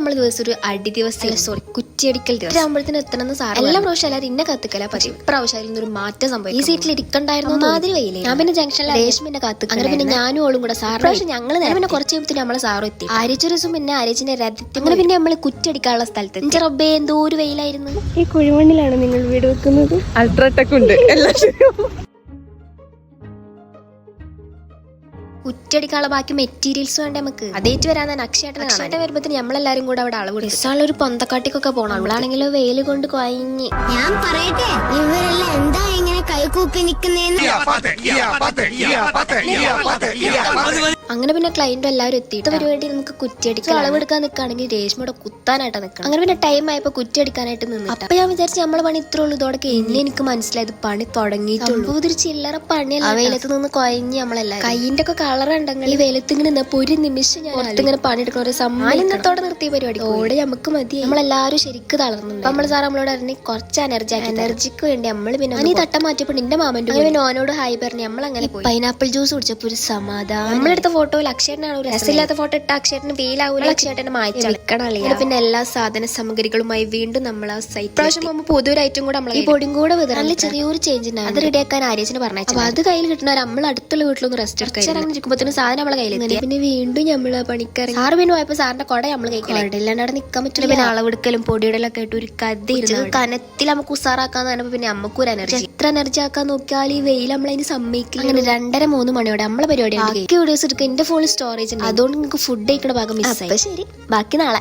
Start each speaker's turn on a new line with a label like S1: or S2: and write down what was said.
S1: നമ്മൾ ദിവസം ഒരു അടി ദിവസം സോറി കുറ്റിയടിക്കൽ ദിവസം ആകുമ്പോഴത്തേന് എത്തണമെന്ന് സാർ എല്ലാ പ്രാവശ്യം എല്ലാവരും ഇന്നെ കത്തിക്കല പതിവ്. ഇപ്രാവശ്യം ഒരു മാറ്റം സംഭവിക്കും. ഈ സീറ്റിൽ ഇരിക്കണ്ടായിരുന്നു മാതിരി വയില്ലേ. ഞാൻ പിന്നെ ജംഗ്ഷനിൽ രേഷ്മിന്റെ കാത്ത് അങ്ങനെ പിന്നെ ഞാനും ഓളും കൂടെ സാർ പക്ഷെ ഞങ്ങൾ പിന്നെ കുറച്ച് കഴിയുമ്പോൾ നമ്മളെ സാറും എത്തി. ആര്യച്ച ദിവസം പിന്നെ ആര്യച്ചിന്റെ രഥത്തിൽ അങ്ങനെ പിന്നെ നമ്മൾ കുറ്റിയടിക്കാനുള്ള സ്ഥലത്ത് എന്റെ റബ്ബേ എന്തോ ഒരു വെയിലായിരുന്നു.
S2: ഈ കുഴിമണ്ണിലാണ് നിങ്ങൾ വീട് വെക്കുന്നത്? അൾട്രാടെക് ഉണ്ട് എല്ലാ
S1: കുറ്റടിക്കാനുള്ള ബാക്കി മെറ്റീരിയൽസ് വേണ്ട നമുക്ക്. അതേറ്റ് വരാൻ തന്നെ അക്ഷയേട്ടൻ വരുമ്പോ നമ്മളെല്ലാരും കൂടെ അവിടെ അളവ് എടുക്കാനുള്ള ഒരു പൊന്തക്കാട്ടിക്കൊക്കെ പോകണം. അവളാണെങ്കിലോ വെയിൽ കൊണ്ട് കൊയഞ്ഞ്.
S3: ഞാൻ പറയട്ടെ, ഇവരെല്ലാം എന്താ ഇങ്ങനെ കൈകൂപ്പി നിക്കുന്നേന്ന്.
S1: അങ്ങനെ പിന്നെ ക്ലൈന്റ് എല്ലാവരും എത്തിയിട്ട് പരിപാടി നമുക്ക് കുറ്റിയടിക്കാൻ അളവെടുക്കാൻ നിൽക്കുകയാണെങ്കിൽ രേഷ്മയുടെ കുത്താനായിട്ട് നിൽക്കണം. അങ്ങനെ പിന്നെ ടൈം ആയപ്പോ കുറ്റിയടിക്കാനായിട്ട് നിന്ന്. അപ്പൊ ഞാൻ വിചാരിച്ചു നമ്മളെ പണി ഇത്ര ഉള്ളൂ. ഇതോടെ കഴിഞ്ഞ് എനിക്ക് മനസ്സിലായത് പണി തുടങ്ങിയിട്ടുള്ളൂ. ഒരു ചില്ലറ പണിയല്ല. ആ വെയിലത്ത് നിന്ന് കൊയഞ്ഞ് നമ്മളെല്ലാം കൈയിന്റെ ഒക്കെ കളർ ഉണ്ടെങ്കിൽ ഈ വെയിലത്ത് ഇങ്ങനെ നിന്നപ്പോ ഒരു നിമിഷം ഞാൻ ഇങ്ങനെ പണിയെടുക്കുന്ന ഒരു സമ്മാനത്തോടെ നിർത്തിയ പരിപാടി ഓടെ നമുക്ക് മതി. നമ്മളെല്ലാരും ശരിക്കും തളർന്നുണ്ട്. നമ്മള് സാർ നമ്മളോട് അറിഞ്ഞ് കുറച്ച് എനർജിക്ക് വേണ്ടി നമ്മള് പിന്നെ ഈ തട്ടം മാറ്റിയപ്പോൾ എന്റെ മാമന്റെ പിന്നെ ഓനോട് ഹായ് പറഞ്ഞു നമ്മൾ അങ്ങനെ പൈനാപ്പിൾ ജ്യൂസ് കുടിച്ചപ്പോ ഒരു സമാധാനം. നമ്മളെടുത്ത ഫോട്ടോയിൽ അക്ഷരനാണ് ഒരു രസമില്ലാത്ത ഫോട്ടോ ഇട്ട അക്ഷരത്തിന് വെയിലാവൂല. അക്ഷരനെ മാറ്റിക്കള പിന്നെ എല്ലാ സാധന സാമഗ്രികളുമായി വീണ്ടും നമ്മൾ ആ സൈറ്റ് പ്രാവശ്യം പോകുമ്പോൾ പുതിയൊരു ഐറ്റം കൂടെ നമ്മൾ ഈ പൊടിയും കൂടെ നല്ല ചെറിയൊരു ചേഞ്ച് ഉണ്ടാവും. അത് റെഡിയാക്കാൻ ആര്യച്ചിന് പറഞ്ഞു. അപ്പൊ അത് കയ്യിൽ കിട്ടുന്ന നമ്മൾ അടുത്തുള്ള വീട്ടിലൊന്ന് റെസ്റ്റ് എടുക്കാൻ സാധനം നമ്മളെ കയ്യിൽ. പിന്നെ വീണ്ടും നമ്മൾ പണിക്കാർ സാറ് പിന്നെ പോയപ്പോ സാറിന്റെ കൊട നമ്മൾ കഴിക്കില്ലാണ്ട് അവിടെ നിൽക്കാൻ പറ്റില്ല. പിന്നെ അളവെടുക്കലും പൊടിയിടലൊക്കെ ആയിട്ട് ഒരു കഥ കനത്തിൽ നമുക്ക് ഉസാറാക്കാന്ന് പറഞ്ഞപ്പോ പിന്നെ നമുക്ക് ഒരു എനർജി എത്ര എനർജി ആക്കാൻ നോക്കിയാൽ ഈ വെയിൽ നമ്മളതിന് സമ്മതിക്കില്ല. അങ്ങനെ 2:30-3 മണിയോടെ നമ്മളെ പരിപാടി വീഡിയോസ് എടുക്കുക. എന്റെ ഫോണിൽ സ്റ്റോറേജ് ഉണ്ട്. അതുകൊണ്ട് നിങ്ങൾക്ക് ഫുഡ് കഴിക്കുന്ന ഭാഗം മിസ്സായി. ശരി, ബാക്കി നാളെ.